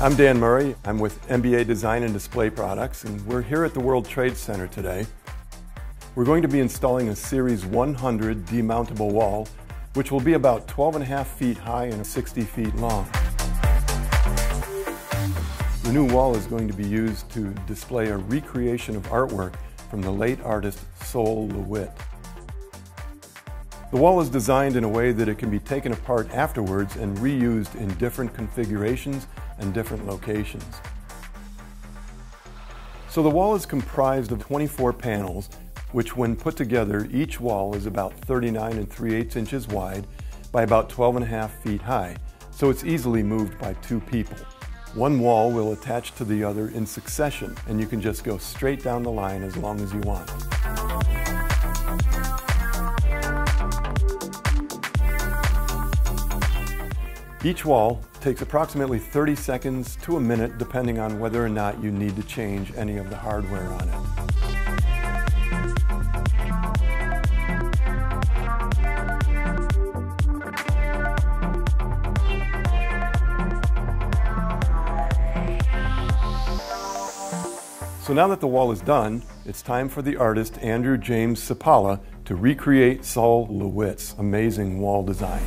I'm Dan Murray. I'm with MBA Design and Display Products, and we're here at the World Trade Center today. We're going to be installing a Series 100 demountable wall, which will be about 12.5 feet high and 60 feet long. The new wall is going to be used to display a recreation of artwork from the late artist Sol LeWitt. The wall is designed in a way that it can be taken apart afterwards and reused in different configurations and different locations. So the wall is comprised of 24 panels, which when put together, each wall is about 39 3/8 inches wide by about 12.5 feet high, so it's easily moved by 2 people. One wall will attach to the other in succession, and you can just go straight down the line as long as you want. Each wall takes approximately 30 seconds to a minute, depending on whether or not you need to change any of the hardware on it. So now that the wall is done, it's time for the artist Andrew James Sapala to recreate Sol LeWitt's amazing wall design.